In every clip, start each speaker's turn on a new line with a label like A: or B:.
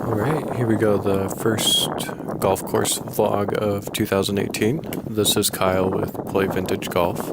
A: Alright, here we go, the first golf course vlog of 2018. This is Kyle with Play Vintage Golf.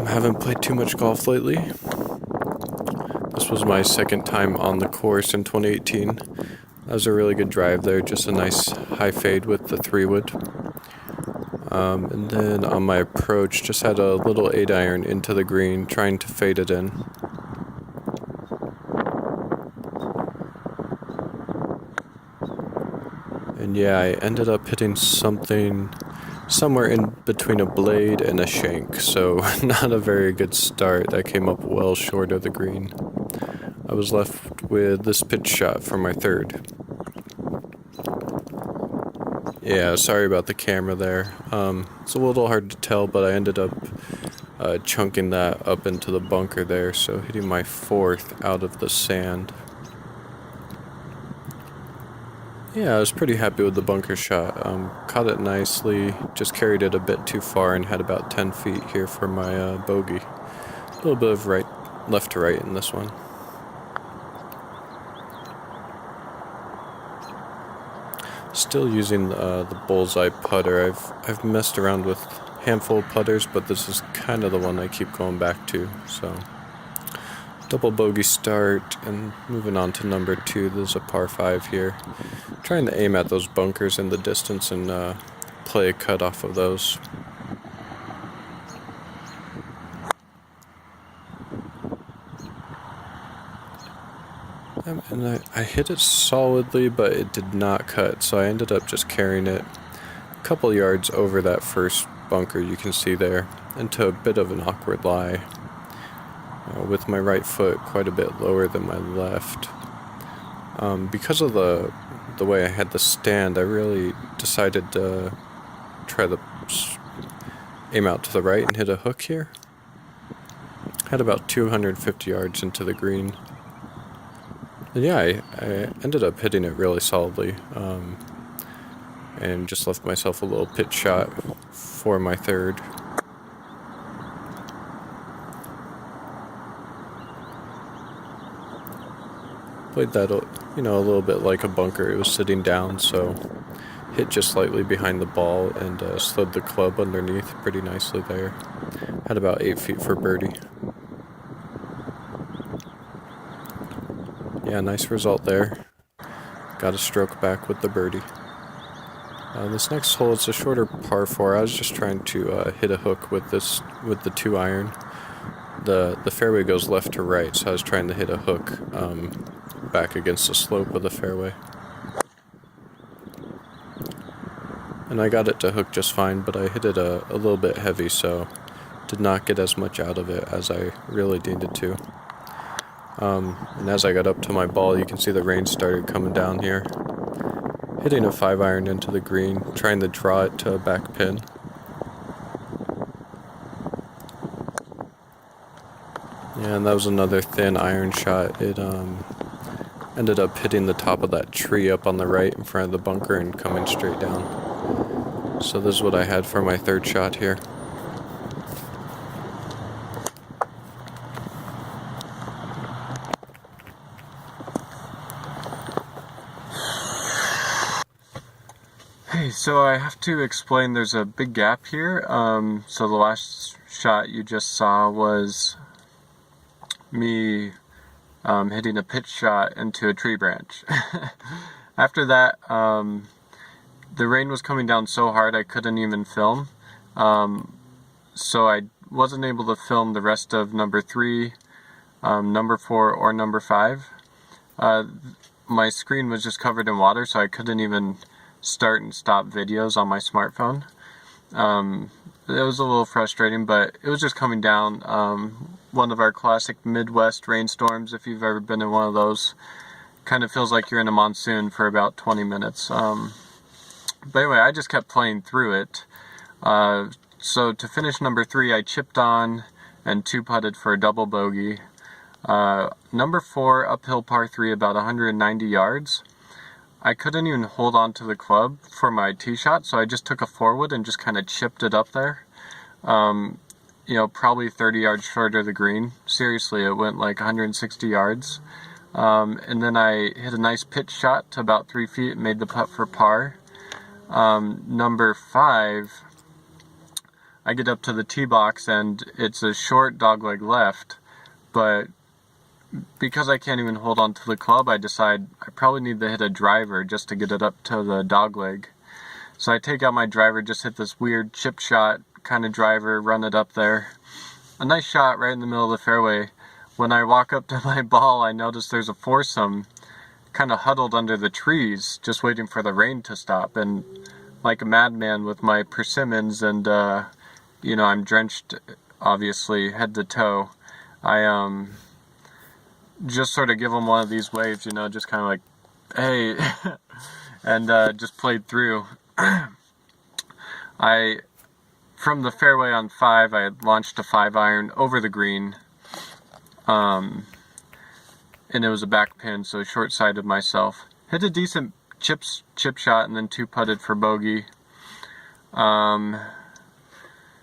A: Haven't played too much golf lately. This was my second time on the course in 2018. That was a really good drive there, just a nice high fade with the 3-wood. And then on my approach, just had a little 8-iron into the green, trying to fade it in. And yeah, I ended up hitting something somewhere in between a blade and a shank, so not a very good start. That came up well short of the green. I was left with this pitch shot for my third. Yeah, sorry about the camera there. It's a little hard to tell, but I ended up chunking that up into the bunker there, so hitting my fourth out of the sand. Yeah, I was pretty happy with the bunker shot. Caught it nicely, just carried it a bit too far and had about 10 feet here for my bogey. A little bit of left to right in this one. Still using the Bullseye putter. I've messed around with a handful of putters, but this is kind of the one I keep going back to. So, double bogey start, and moving on to number 2. This is a par 5 here. Trying to aim at those bunkers in the distance and play a cut off of those. And I hit it solidly, but it did not cut, so I ended up just carrying it a couple yards over that first bunker you can see there, into a bit of an awkward lie, with my right foot quite a bit lower than my left. Because of the way I had the stand, I really decided to try to aim out to the right and hit a hook here. Had about 250 yards into the green. And yeah, I ended up hitting it really solidly, and just left myself a little pitch shot for my third. Played that, a little bit like a bunker. It was sitting down, so hit just slightly behind the ball and slid the club underneath pretty nicely there. Had about 8 feet for birdie. Yeah, nice result there. Got a stroke back with the birdie. This next hole is a shorter par 4. I was just trying to hit a hook with the 2-iron. The fairway goes left to right, so I was trying to hit a hook back against the slope of the fairway. And I got it to hook just fine, but I hit it a little bit heavy, so did not get as much out of it as I really needed to. And as I got up to my ball, you can see the rain started coming down here. Hitting a 5-iron into the green, trying to draw it to a back pin. Yeah, and that was another thin iron shot. It ended up hitting the top of that tree up on the right in front of the bunker and coming straight down. So this is what I had for my third shot here. Hey, so I have to explain, there's a big gap here. So the last shot you just saw was me hitting a pitch shot into a tree branch. After that, the rain was coming down so hard I couldn't even film. So I wasn't able to film the rest of number 3, number 4, or number 5. My screen was just covered in water, so I couldn't even start and stop videos on my smartphone. It was a little frustrating, but it was just coming down. One of our classic Midwest rainstorms, if you've ever been in one of those. Kind of feels like you're in a monsoon for about 20 minutes. But anyway, I just kept playing through it. So to finish number 3, I chipped on and 2-putted for a double bogey. Number 4, uphill par 3, about 190 yards. I couldn't even hold on to the club for my tee shot, so I just took a 4-wood and just kind of chipped it up there. Probably 30 yards short of the green. Seriously, it went like 160 yards. And then I hit a nice pitch shot to about 3 feet, made the putt for par. Number 5, I get up to the tee box and it's a short dogleg left, but because I can't even hold on to the club, I decide I probably need to hit a driver just to get it up to the dogleg. So I take out my driver, just hit this weird chip shot kind of driver, run it up there. A nice shot right in the middle of the fairway. When I walk up to my ball, I notice there's a foursome kind of huddled under the trees, just waiting for the rain to stop. And like a madman with my persimmons and, you know, I'm drenched, obviously, head to toe. I just sort of give them one of these waves, you know, just kind of like, hey, and just played through. From the fairway on 5, I had launched a 5-iron over the green, and it was a back pin, so short-sighted myself. Hit a decent chip shot and then 2-putted for bogey.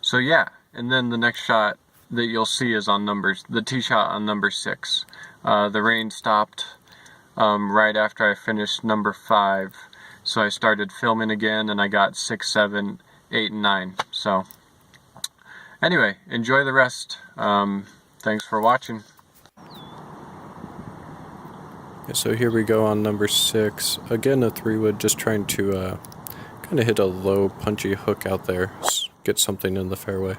A: So yeah, and then the next shot that you'll see is on the tee shot on number 6. The rain stopped right after I finished number 5, so I started filming again and I got 6, 7, 8, and 9. So anyway, enjoy the rest. Thanks for watching.
B: So here we go on number 6. Again, a 3-wood, just trying to kind of hit a low, punchy hook out there, get something in the fairway.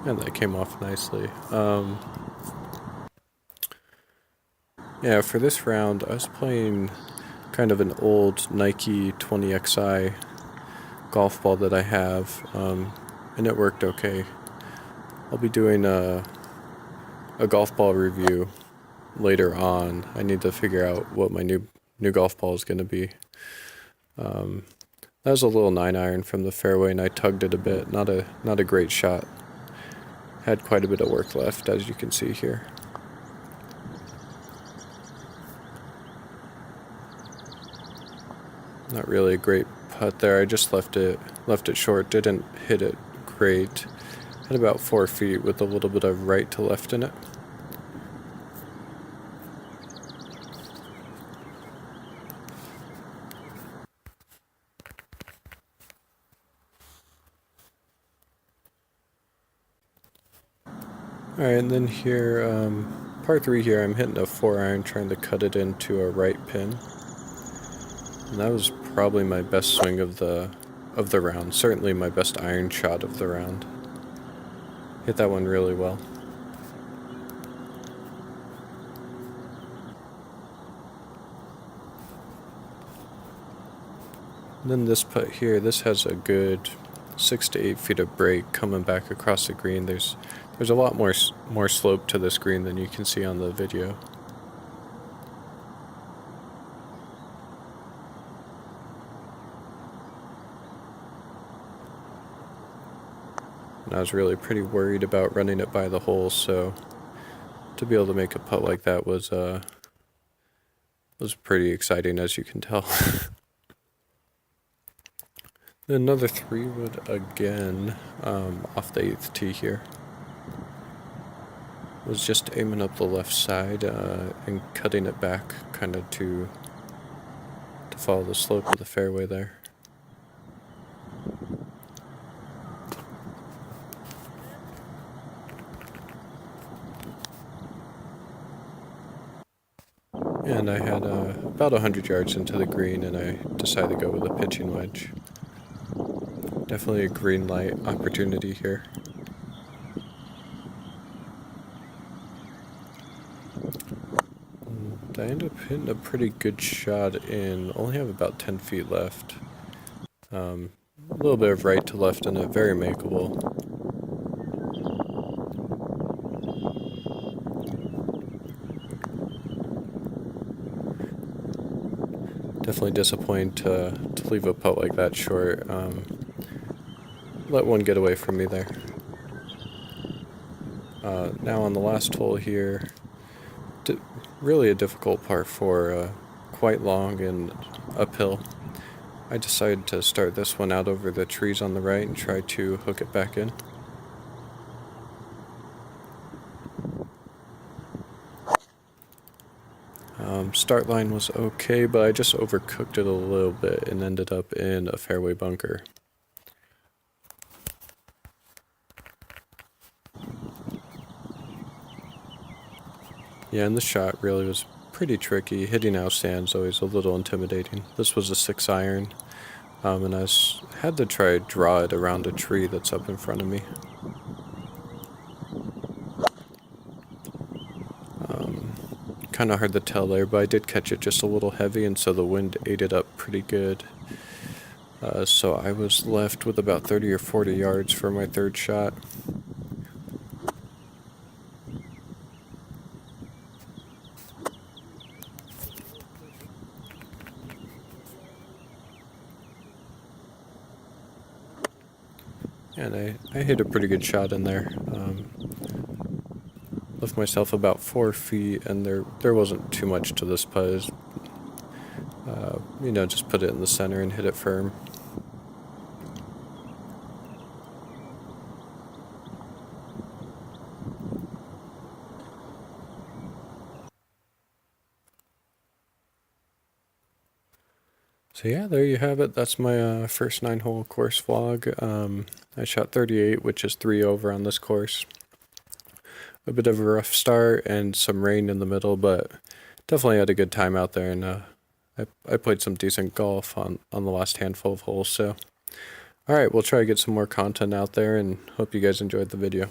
B: And that came off nicely. Yeah, for this round, I was playing kind of an old Nike 20XI golf ball that I have, and it worked okay. I'll be doing a golf ball review later on. I need to figure out what my new golf ball is going to be. That was a little 9-iron from the fairway, and I tugged it a bit. Not a great shot. Had quite a bit of work left, as you can see here. Not really a great putt there. I just left it short. Didn't hit it great. Had about 4 feet with a little bit of right to left in it. Alright, and then here, par 3 here, I'm hitting a 4-iron, trying to cut it into a right pin. And that was probably my best swing of the round. Certainly my best iron shot of the round. Hit that one really well. And then this putt here, this has a good 6 to 8 feet of break coming back across the green. There's a lot more slope to this green than you can see on the video. And I was really pretty worried about running it by the hole, so to be able to make a putt like that was pretty exciting, as you can tell. Another 3-wood again, off the 8th tee here. Was just aiming up the left side and cutting it back kind of to follow the slope of the fairway there. And I had about 100 yards into the green, and I decided to go with a pitching wedge. Definitely a green light opportunity here. I ended up hitting a pretty good shot in, only have about 10 feet left. A little bit of right to left in it, very makeable. Definitely disappointing to leave a putt like that short. Let one get away from me there. Now on the last hole here, really a difficult par 4, quite long and uphill. I decided to start this one out over the trees on the right and try to hook it back in. Start line was okay, but I just overcooked it a little bit and ended up in a fairway bunker. Yeah, and the shot really was pretty tricky. Hitting out sand's always a little intimidating. This was a 6-iron, and I had to try to draw it around a tree that's up in front of me. Kind of hard to tell there, but I did catch it just a little heavy, and so the wind ate it up pretty good. So I was left with about 30 or 40 yards for my third shot. And I hit a pretty good shot in there. Left myself about 4 feet, and there wasn't too much to this putt. Just put it in the center and hit it firm. So yeah, there you have it. That's my first 9-hole course vlog. I shot 38, which is 3 over on this course. A bit of a rough start and some rain in the middle, but definitely had a good time out there, and I played some decent golf on the last handful of holes. So, alright, we'll try to get some more content out there, and hope you guys enjoyed the video.